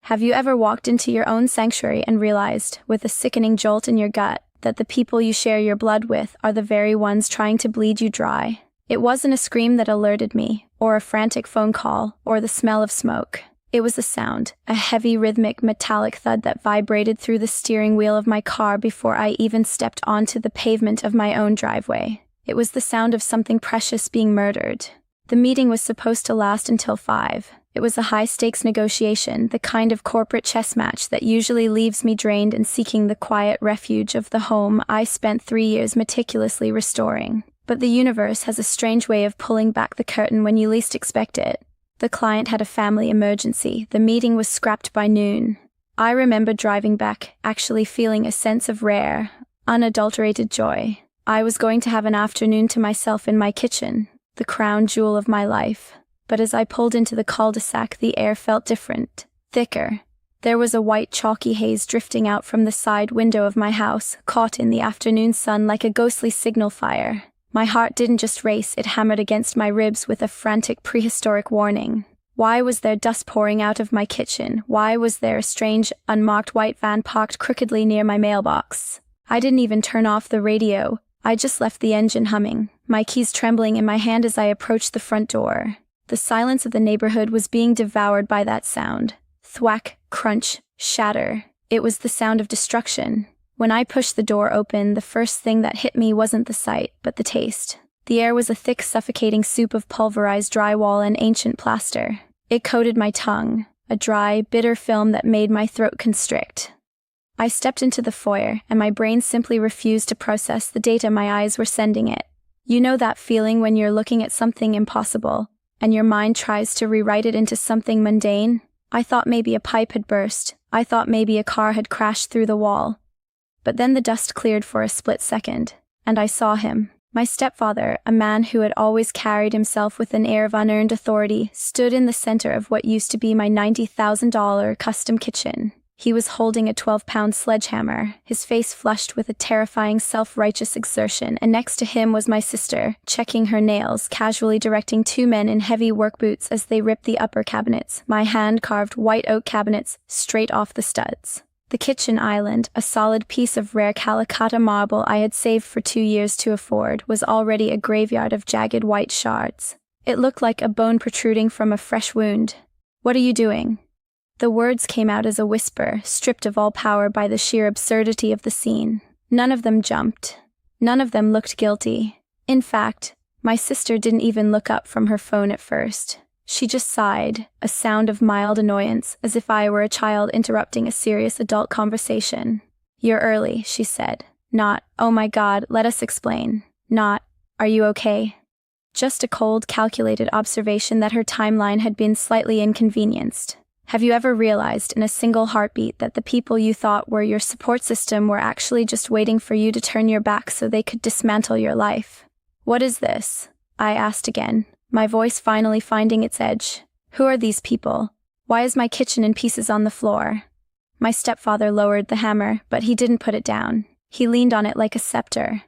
Have you ever walked into your own sanctuary and realized, with a sickening jolt in your gut, that the people you share your blood with are the very ones trying to bleed you dry? It wasn't a scream that alerted me, or a frantic phone call, or the smell of smoke. It was a sound, a heavy rhythmic metallic thud that vibrated through the steering wheel of my car before I even stepped onto the pavement of my own driveway. It was the sound of something precious being murdered. The meeting was supposed to last until 5. It was a high-stakes negotiation, the kind of corporate chess match that usually leaves me drained and seeking the quiet refuge of the home I spent 3 years meticulously restoring. But the universe has a strange way of pulling back the curtain when you least expect it. The client had a family emergency. The meeting was scrapped by noon. I remember driving back, actually feeling a sense of rare, unadulterated joy. I was going to have an afternoon to myself in my kitchen, the crown jewel of my life. But as I pulled into the cul-de-sac, the air felt different, thicker. There was a white chalky haze drifting out from the side window of my house, caught in the afternoon sun like a ghostly signal fire. My heart didn't just race, it hammered against my ribs with a frantic prehistoric warning. Why was there dust pouring out of my kitchen? Why was there a strange, unmarked white van parked crookedly near my mailbox? I didn't even turn off the radio. I just left the engine humming, my keys trembling in my hand as I approached the front door. The silence of the neighborhood was being devoured by that sound. Thwack, crunch, shatter. It was the sound of destruction. When I pushed the door open, the first thing that hit me wasn't the sight, but the taste. The air was a thick, suffocating soup of pulverized drywall and ancient plaster. It coated my tongue, a dry, bitter film that made my throat constrict. I stepped into the foyer, and my brain simply refused to process the data my eyes were sending it. You know that feeling when you're looking at something impossible, and your mind tries to rewrite it into something mundane? I thought maybe a pipe had burst. I thought maybe a car had crashed through the wall. But then the dust cleared for a split second, and I saw him. My stepfather, a man who had always carried himself with an air of unearned authority, stood in the center of what used to be my $90,000 custom kitchen. He was holding a 12-pound sledgehammer, his face flushed with a terrifying self-righteous exertion, and next to him was my sister, checking her nails, casually directing 2 men in heavy work boots as they ripped the upper cabinets, my hand-carved white oak cabinets, straight off the studs. The kitchen island, a solid piece of rare Calicut marble I had saved for 2 years to afford, was already a graveyard of jagged white shards. It looked like a bone protruding from a fresh wound. "What are you doing?" The words came out as a whisper, stripped of all power by the sheer absurdity of the scene. None of them jumped. None of them looked guilty. In fact, my sister didn't even look up from her phone at first. She just sighed, a sound of mild annoyance, as if I were a child interrupting a serious adult conversation. "You're early," she said. Not, "Oh my God, let us explain." Not, "Are you okay?" Just a cold, calculated observation that her timeline had been slightly inconvenienced. Have you ever realized in a single heartbeat that the people you thought were your support system were actually just waiting for you to turn your back so they could dismantle your life? "What is this?" I asked again, my voice finally finding its edge. "Who are these people? Why is my kitchen in pieces on the floor?" My stepfather lowered the hammer, but he didn't put it down. He leaned on it like a scepter.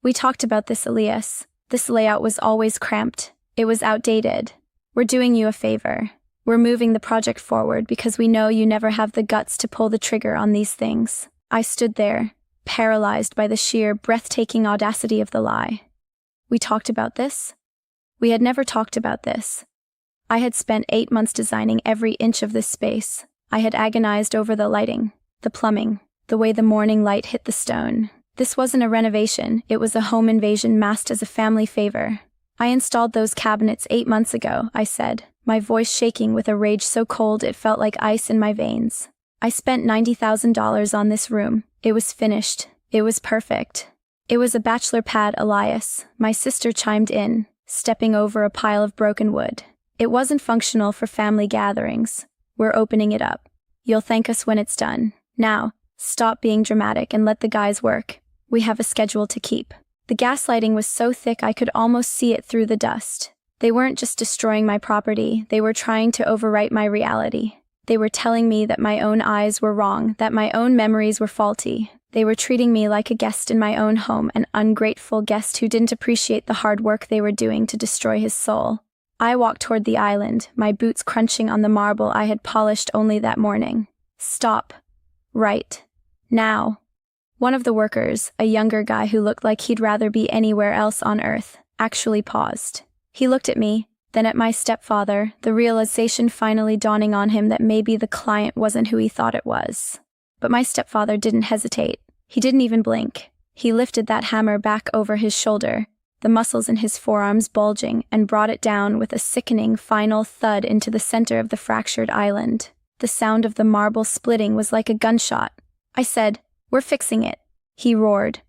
"We talked about this, Elias. This layout was always cramped. It was outdated. We're doing you a favor. We're moving the project forward because we know you never have the guts to pull the trigger on these things." I stood there, paralyzed by the sheer, breathtaking audacity of the lie. We talked about this? We had never talked about this. I had spent 8 months designing every inch of this space. I had agonized over the lighting, the plumbing, the way the morning light hit the stone. This wasn't a renovation, it was a home invasion masked as a family favor. "I installed those cabinets 8 months ago," I said, my voice shaking with a rage so cold it felt like ice in my veins. "I spent $90,000 on this room. It was finished. It was perfect." "It was a bachelor pad, Elias," my sister chimed in, stepping over a pile of broken wood. "It wasn't functional for family gatherings. We're opening it up. You'll thank us when it's done. Now, stop being dramatic and let the guys work. We have a schedule to keep." The gaslighting was so thick I could almost see it through the dust. They weren't just destroying my property, they were trying to overwrite my reality. They were telling me that my own eyes were wrong, that my own memories were faulty. They were treating me like a guest in my own home, an ungrateful guest who didn't appreciate the hard work they were doing to destroy his soul. I walked toward the island, my boots crunching on the marble I had polished only that morning. Stop. Right. Now. One of the workers, a younger guy who looked like he'd rather be anywhere else on earth, actually paused. He looked at me, then at my stepfather, the realization finally dawning on him that maybe the client wasn't who he thought it was. But my stepfather didn't hesitate. He didn't even blink. He lifted that hammer back over his shoulder, the muscles in his forearms bulging, and brought it down with a sickening final thud into the center of the fractured island. The sound of the marble splitting was like a gunshot. I said, "We're fixing it." He roared.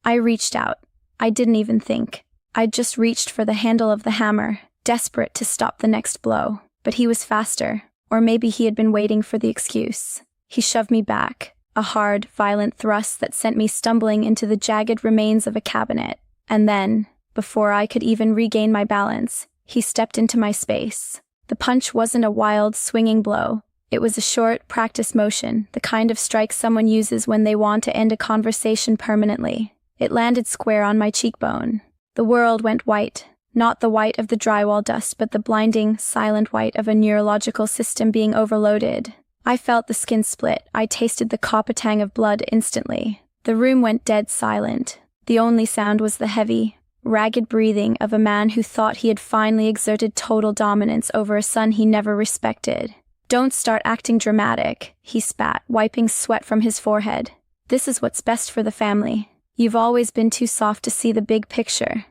I reached out. I didn't even think. I'd just reached for the handle of the hammer, desperate to stop the next blow. But he was faster, or maybe he had been waiting for the excuse. He shoved me back, a hard, violent thrust that sent me stumbling into the jagged remains of a cabinet. And then, before I could even regain my balance, he stepped into my space. The punch wasn't a wild, swinging blow. It was a short, practice motion, the kind of strike someone uses when they want to end a conversation permanently. It landed square on my cheekbone. The world went white, not the white of the drywall dust, but the blinding, silent white of a neurological system being overloaded. I felt the skin split. I tasted the copper-tang of blood instantly. The room went dead silent. The only sound was the heavy, ragged breathing of a man who thought he had finally exerted total dominance over a son he never respected. "Don't start acting dramatic," he spat, wiping sweat from his forehead. "This is what's best for the family. You've always been too soft to see the big picture."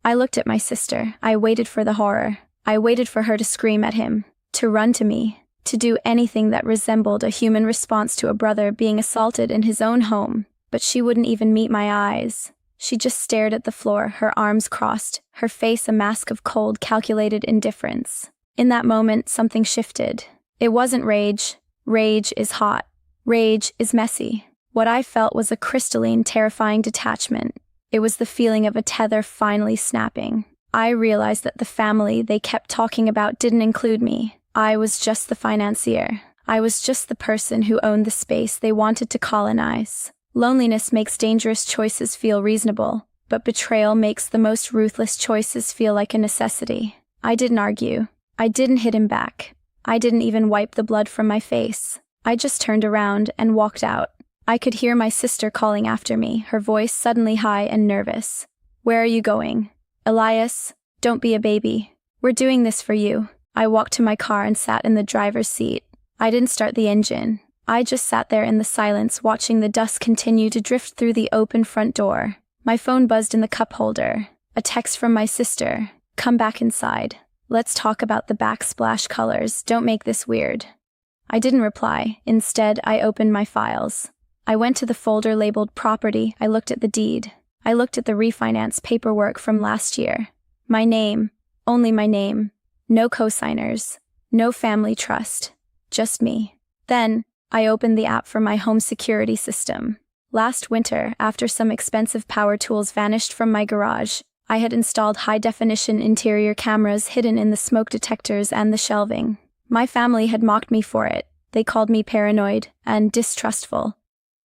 I looked at my sister. I waited for the horror. I waited for her to scream at him, to run to me, to do anything that resembled a human response to a brother being assaulted in his own home. But she wouldn't even meet my eyes. She just stared at the floor, her arms crossed, her face a mask of cold, calculated indifference. In that moment, something shifted. It wasn't rage. Rage is hot. Rage is messy. What I felt was a crystalline, terrifying detachment. It was the feeling of a tether finally snapping. I realized that the family they kept talking about didn't include me. I was just the financier. I was just the person who owned the space they wanted to colonize. Loneliness makes dangerous choices feel reasonable, but betrayal makes the most ruthless choices feel like a necessity. I didn't argue. I didn't hit him back. I didn't even wipe the blood from my face. I just turned around and walked out. I could hear my sister calling after me, her voice suddenly high and nervous. "Where are you going? Elias, don't be a baby. We're doing this for you." I walked to my car and sat in the driver's seat. I didn't start the engine. I just sat there in the silence, watching the dust continue to drift through the open front door. My phone buzzed in the cup holder. A text from my sister. "Come back inside. Let's talk about the backsplash colors. Don't make this weird." I didn't reply. Instead, I opened my files. I went to the folder labeled Property. I looked at the deed. I looked at the refinance paperwork from last year. My name. Only my name. No co-signers. No family trust. Just me. Then, I opened the app for my home security system. Last winter, after some expensive power tools vanished from my garage, I had installed high-definition interior cameras hidden in the smoke detectors and the shelving. My family had mocked me for it. They called me paranoid and distrustful.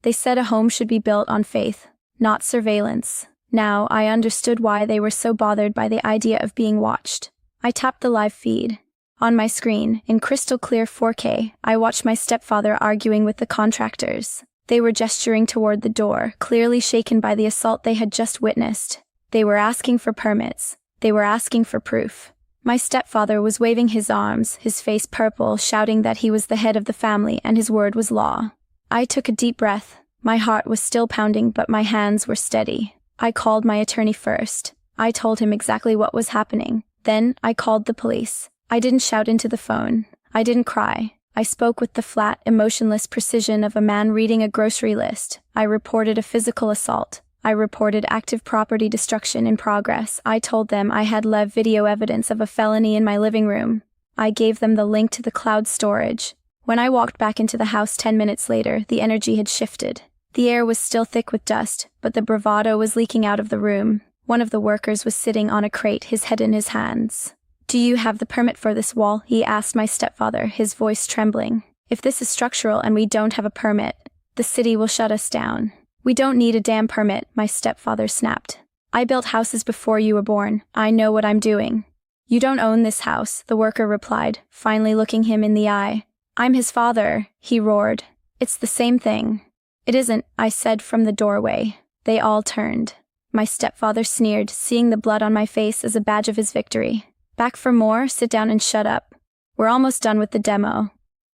They said a home should be built on faith, not surveillance. Now, I understood why they were so bothered by the idea of being watched. I tapped the live feed. On my screen, in crystal-clear 4K, I watched my stepfather arguing with the contractors. They were gesturing toward the door, clearly shaken by the assault they had just witnessed. They were asking for permits. They were asking for proof. My stepfather was waving his arms, his face purple, shouting that he was the head of the family and his word was law. I took a deep breath. My heart was still pounding, but my hands were steady. I called my attorney first. I told him exactly what was happening. Then, I called the police. I didn't shout into the phone. I didn't cry. I spoke with the flat, emotionless precision of a man reading a grocery list. I reported a physical assault. I reported active property destruction in progress. I told them I had live video evidence of a felony in my living room. I gave them the link to the cloud storage. When I walked back into the house 10 minutes later, the energy had shifted. The air was still thick with dust, but the bravado was leaking out of the room. One of the workers was sitting on a crate, his head in his hands. "Do you have the permit for this wall?" he asked my stepfather, his voice trembling. "If this is structural and we don't have a permit, the city will shut us down." "We don't need a damn permit," my stepfather snapped. "I built houses before you were born. I know what I'm doing." You don't own this house, the worker replied, finally looking him in the eye. I'm his father, he roared. It's the same thing. It isn't, I said from the doorway. They all turned. My stepfather sneered, seeing the blood on my face as a badge of his victory. Back for more? Sit down and shut up. We're almost done with the demo.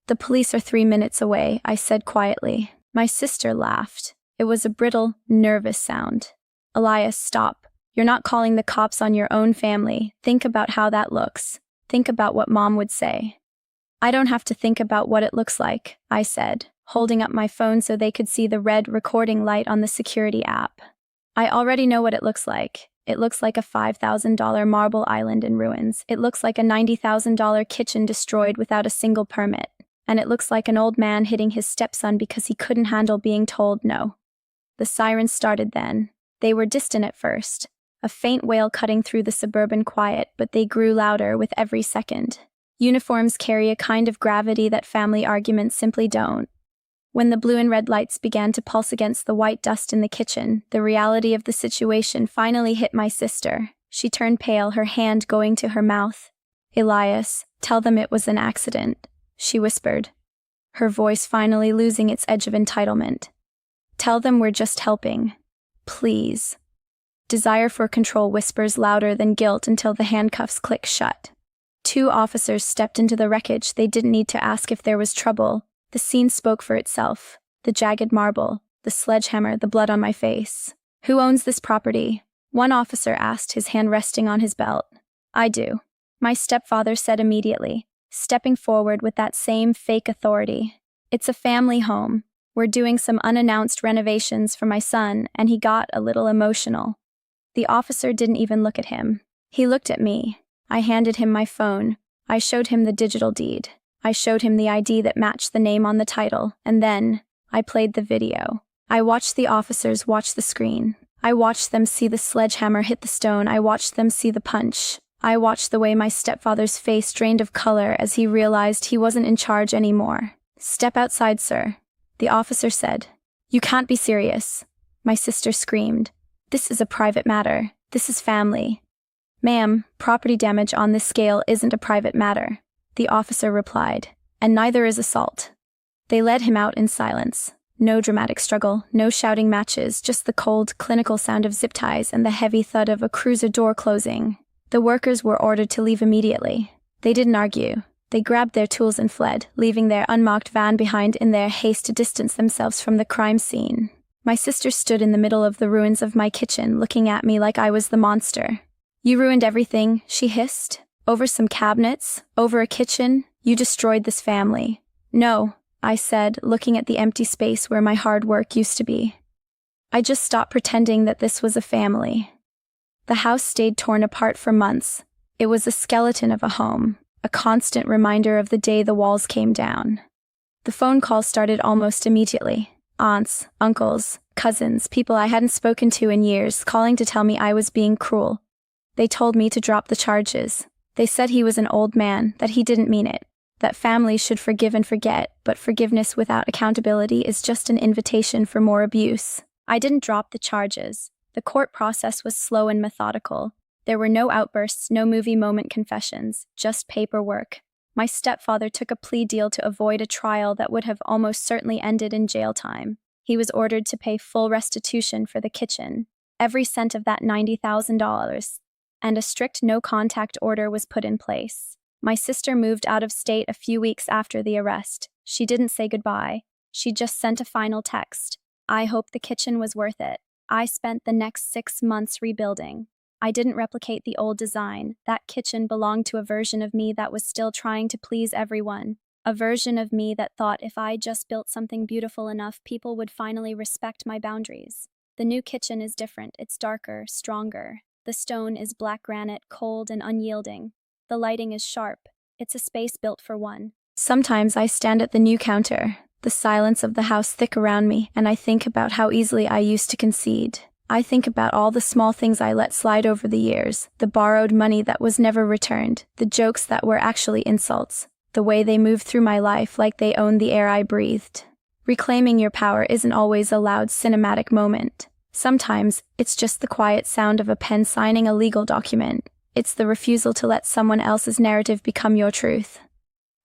The police are 3 minutes away, I said quietly. My sister laughed. It was a brittle, nervous sound. Elias, stop. You're not calling the cops on your own family. Think about how that looks. Think about what Mom would say. I don't have to think about what it looks like, I said, holding up my phone so they could see the red recording light on the security app. I already know what it looks like. It looks like a $5,000 marble island in ruins. It looks like a $90,000 kitchen destroyed without a single permit. And it looks like an old man hitting his stepson because he couldn't handle being told no. The sirens started then. They were distant at first, a faint wail cutting through the suburban quiet, but they grew louder with every second. Uniforms carry a kind of gravity that family arguments simply don't. When the blue and red lights began to pulse against the white dust in the kitchen, the reality of the situation finally hit my sister. She turned pale, her hand going to her mouth. Elias, tell them it was an accident, she whispered, her voice finally losing its edge of entitlement. Tell them we're just helping. Please. Desire for control whispers louder than guilt until the handcuffs click shut. 2 officers stepped into the wreckage. They didn't need to ask if there was trouble. The scene spoke for itself. The jagged marble, the sledgehammer, the blood on my face. Who owns this property? One officer asked, his hand resting on his belt. I do. My stepfather said immediately, stepping forward with that same fake authority. It's a family home. We're doing some unannounced renovations for my son, and he got a little emotional. The officer didn't even look at him. He looked at me. I handed him my phone. I showed him the digital deed. I showed him the ID that matched the name on the title, and then I played the video. I watched the officers watch the screen. I watched them see the sledgehammer hit the stone. I watched them see the punch. I watched the way my stepfather's face drained of color as he realized he wasn't in charge anymore. Step outside, sir, the officer said. You can't be serious. My sister screamed. This is a private matter. This is family. Ma'am, property damage on this scale isn't a private matter, the officer replied, and neither is assault. They led him out in silence. No dramatic struggle, no shouting matches, just the cold, clinical sound of zip ties and the heavy thud of a cruiser door closing. The workers were ordered to leave immediately. They didn't argue. They grabbed their tools and fled, leaving their unmarked van behind in their haste to distance themselves from the crime scene. My sister stood in the middle of the ruins of my kitchen, looking at me like I was the monster. You ruined everything, she hissed. Over some cabinets, over a kitchen, you destroyed this family. No, I said, looking at the empty space where my hard work used to be. I just stopped pretending that this was a family. The house stayed torn apart for months. It was a skeleton of a home, a constant reminder of the day the walls came down. The phone calls started almost immediately. Aunts, uncles, cousins, people I hadn't spoken to in years, calling to tell me I was being cruel. They told me to drop the charges. They said he was an old man, that he didn't mean it, that families should forgive and forget, but forgiveness without accountability is just an invitation for more abuse. I didn't drop the charges. The court process was slow and methodical. There were no outbursts, no movie moment confessions, just paperwork. My stepfather took a plea deal to avoid a trial that would have almost certainly ended in jail time. He was ordered to pay full restitution for the kitchen, every cent of that $90,000, and a strict no-contact order was put in place. My sister moved out of state a few weeks after the arrest. She didn't say goodbye. She just sent a final text. I hope the kitchen was worth it. I spent the next 6 months rebuilding. I didn't replicate the old design. That kitchen belonged to a version of me that was still trying to please everyone. A version of me that thought if I just built something beautiful enough, people would finally respect my boundaries. The new kitchen is different. It's darker, stronger. The stone is black granite, cold and unyielding. The lighting is sharp. It's a space built for one. Sometimes I stand at the new counter, the silence of the house thick around me, and I think about how easily I used to concede. I think about all the small things I let slide over the years, the borrowed money that was never returned, the jokes that were actually insults, the way they moved through my life like they owned the air I breathed. Reclaiming your power isn't always a loud cinematic moment. Sometimes, it's just the quiet sound of a pen signing a legal document. It's the refusal to let someone else's narrative become your truth.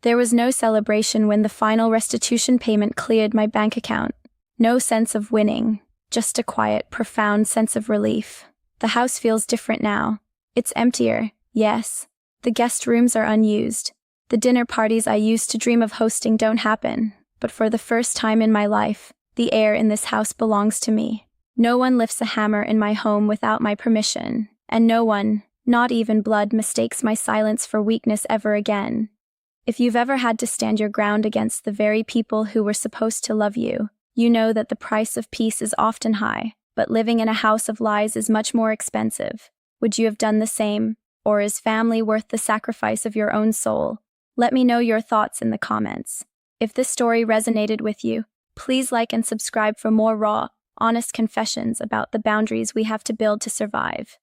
There was no celebration when the final restitution payment cleared my bank account. No sense of winning, just a quiet, profound sense of relief. The house feels different now. It's emptier, yes. The guest rooms are unused. The dinner parties I used to dream of hosting don't happen. But for the first time in my life, the air in this house belongs to me. No one lifts a hammer in my home without my permission, and no one, not even blood, mistakes my silence for weakness ever again. If you've ever had to stand your ground against the very people who were supposed to love you, you know that the price of peace is often high, but living in a house of lies is much more expensive. Would you have done the same? Or is family worth the sacrifice of your own soul? Let me know your thoughts in the comments. If this story resonated with you, please like and subscribe for more raw, honest confessions about the boundaries we have to build to survive.